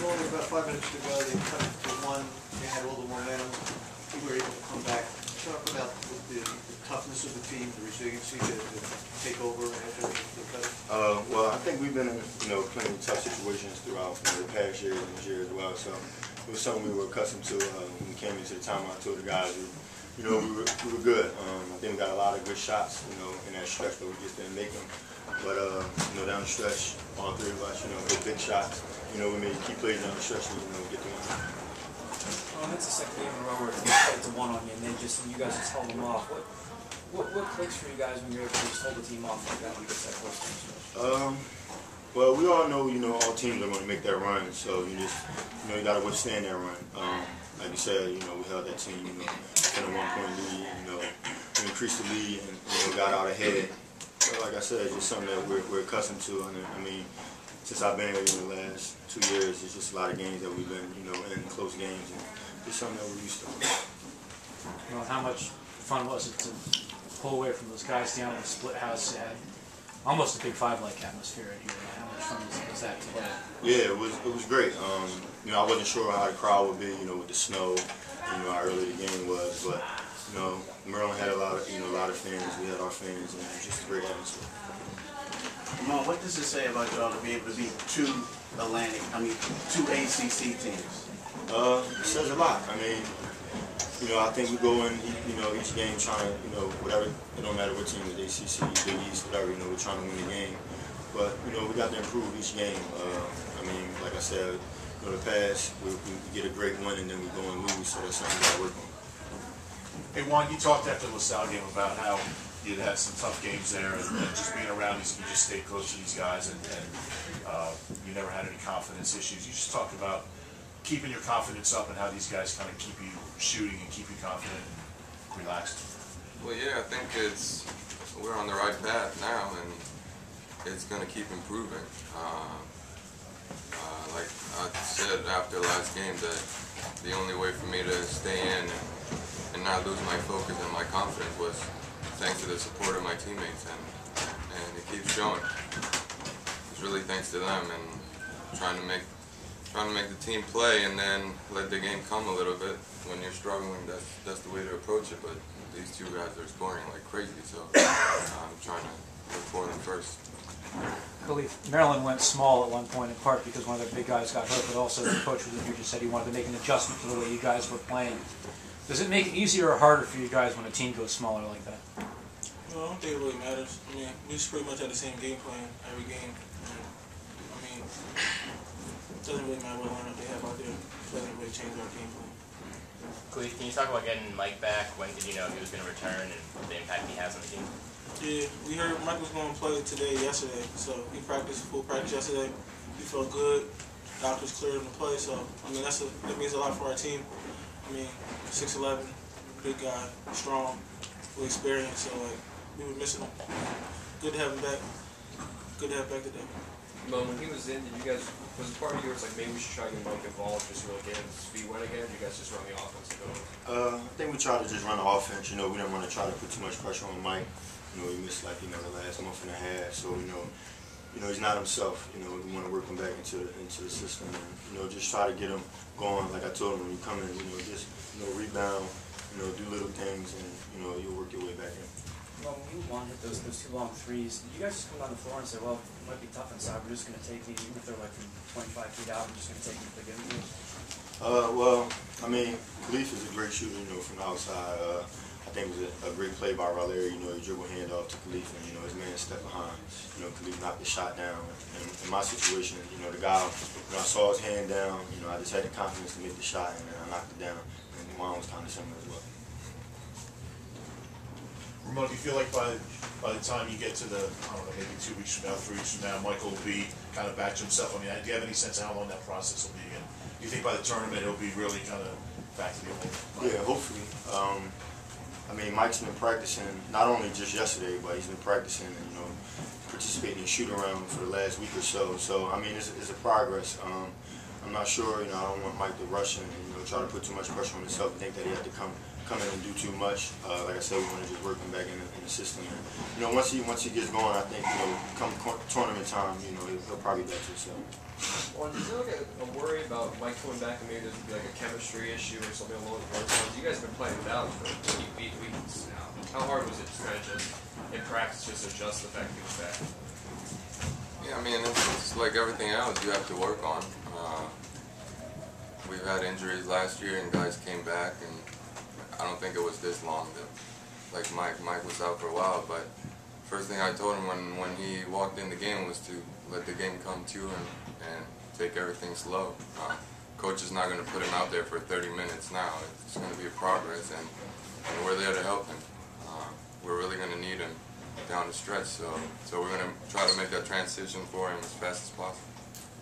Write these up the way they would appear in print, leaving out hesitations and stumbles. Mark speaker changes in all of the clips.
Speaker 1: only about 5 minutes to go. They cut it to one. They had all the momentum. We were able to come back. Talk about the toughness of the team, the resiliency to take over after the cut.
Speaker 2: Well, I think we've been in plenty of tough situations throughout the past year and this year as well. So it was something we were accustomed to when we came into the timeout. I told the guys, we were good. I think we got a lot of good shots, in that stretch, but we just didn't make them. But down the stretch, all three of us, hit big shots. We made key plays down the stretch and get the win.
Speaker 3: Well, that's the second game in a row where it's a one on you, and then you guys just held them off. What clicks for you guys when you're able to just hold the team off like that when you get that close to the stretch?
Speaker 2: Well, we all know, all teams are going to make that run, so you got to withstand that run. Like you said, we held that team, in a 1-point lead, increased the lead and got out ahead. So like I said, it's just something that we're accustomed to. And I mean, since I've been here in the last 2 years, it's just a lot of games that we've been, in close games, and it's something that we're used to.
Speaker 3: Well, how much fun was it to pull away from those guys down in the split house? You had almost a Big Five-like atmosphere in here. How much fun was that to play?
Speaker 2: Yeah, it was great. I wasn't sure how the crowd would be, with the snow, how early the game was, but Maryland had a lot of fans. We had our fans, and it was just a great atmosphere.
Speaker 4: Ramone, what does it say about y'all to be able to beat two ACC teams?
Speaker 2: It says a lot. I mean, I think we go in, each game trying to, whatever, it don't matter what team it is, ACC, Big East, whatever, we're trying to win the game. But, we got to improve each game. I mean, like I said, the past, we get a great win and then we go and lose, so that's something we got to work on.
Speaker 5: Hey Juan, you talked after the LaSalle game about how you'd had some tough games there, and just being around these, you just stayed close to these guys, and you never had any confidence issues. You just talked about keeping your confidence up and how these guys kind of keep you shooting and keep you confident and relaxed.
Speaker 6: Well, yeah, I think we're on the right path now, and it's going to keep improving. Like I said after the last game, that the only way for me to stay in and not lose my focus and my confidence was thanks to the support of my teammates, and it keeps showing. It's really thanks to them and trying to make the team play and then let the game come a little bit. When you're struggling, that's the way to approach it. But these two guys are scoring like crazy, so I'm trying to look for them first.
Speaker 3: Khalif, Maryland went small at one point, in part because one of their big guys got hurt, but also the coach with you just said he wanted to make an adjustment to the way you guys were playing. Does it make it easier or harder for you guys when a team goes smaller like that?
Speaker 7: No, I don't think it really matters. I mean, we just pretty much had the same game plan every game. I mean, it doesn't really matter what lineup they have out there. It doesn't really change our game plan.
Speaker 8: Khalif, can you talk about getting Mike back? When did you know he was going to return and the impact he has on the team?
Speaker 7: Yeah, we heard Mike was going to play yesterday. So he practiced full practice yesterday. He felt good. Doctors cleared him to play. So I mean, that means a lot for our team. I mean, 6'11", big guy, strong, with experience. So like, we were missing him. Good to have him back. Good to have him back today.
Speaker 9: When he was in, was it part of yours like maybe we should try to get Mike involved just really get his feet wet again? Did you guys just run the offense and go?
Speaker 2: I think we tried to just run the offense. We didn't want to try to put too much pressure on Mike. He missed the last month and a half. So he's not himself. We want to work him back into the system and just try to get him going. Like I told him, when you come in, just rebound, do little things, and you'll work your way back in.
Speaker 3: Well, when you hit those 2 long threes, did you guys just come down the floor and say, well, it might be tough inside, we're just going to take these, even if they're like from 25 feet out, we're just going to take them if they give them to us?
Speaker 2: Well, I mean, Khalif is a great shooter, from the outside. I think it was a great play by Wyatt. He dribbled handoff to Khalif, and his man stepped behind. Khalif knocked the shot down. And in my situation, the guy, when I saw his hand down, I just had the confidence to make the shot, and then I knocked it down. And mine was kind of similar as well.
Speaker 5: Ramone, do you feel like by the time you get to the, I don't know, maybe 2 weeks from now, 3 weeks from now, Michael will be kind of back to himself? I mean, do you have any sense of how long that process will be? And do you think by the tournament he'll be really kind of back to the old?
Speaker 2: Yeah, hopefully. I mean, Mike's been practicing, not only just yesterday, but he's been practicing and, participating in shoot-around for the last week or so. So, I mean, it's a progress. I'm not sure, I don't want Mike to rush and, try to put too much pressure on himself and think that he had to come in and do too much. Like I said, we want to just work him back in the system. And, once he gets going, I think, come tournament time, he'll probably be back to himself.
Speaker 9: Well, is there like a worry about Mike coming back and maybe there's gonna be like a chemistry issue or something along those lines? You guys have been playing without him for 8 weeks now. How hard was it to kind of just, in practice, just adjust the fact that he was back?
Speaker 6: Yeah, I mean, it's like everything else you have to work on. We've had injuries last year and guys came back, and I don't think it was this long. Like Mike was out for a while, but first thing I told him when he walked in the game was to let the game come to him and take everything slow. Coach is not going to put him out there for 30 minutes now. It's going to be a progress, and we're there to help him. We're really going to need him down the stretch, so we're going to try to make that transition for him as fast as possible.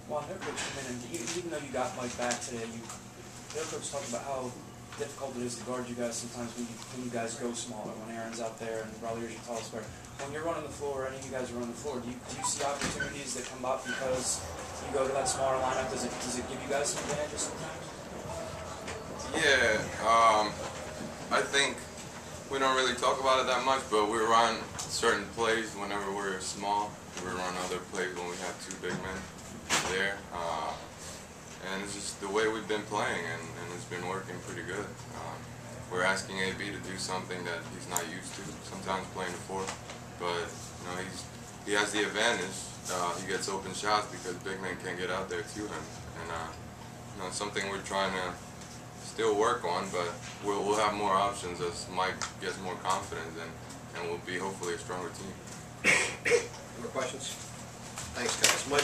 Speaker 10: Juan, their coach came in, and even though you got Mike back today, their coach talked about how difficult it is to guard you guys sometimes when you guys go smaller, when Aaron's out there and Raulier's your tallest player. When you're running the floor, or any of you guys are running the floor, do you see opportunities that come up because you go to that smaller lineup? Does it give you guys some advantages sometimes?
Speaker 6: Yeah, I think we don't really talk about it that much, but we run certain plays whenever we're small. We run other plays when we have two big men there. And it's just the way we've been playing, and it's been working pretty good. We're asking AB to do something that he's not used to, sometimes playing the four, but he has the advantage. He gets open shots because big men can't get out there to him, and it's something we're trying to still work on, but we'll have more options as Mike gets more confident, and we'll be hopefully a stronger team.
Speaker 11: More questions? Thanks, guys. Mike.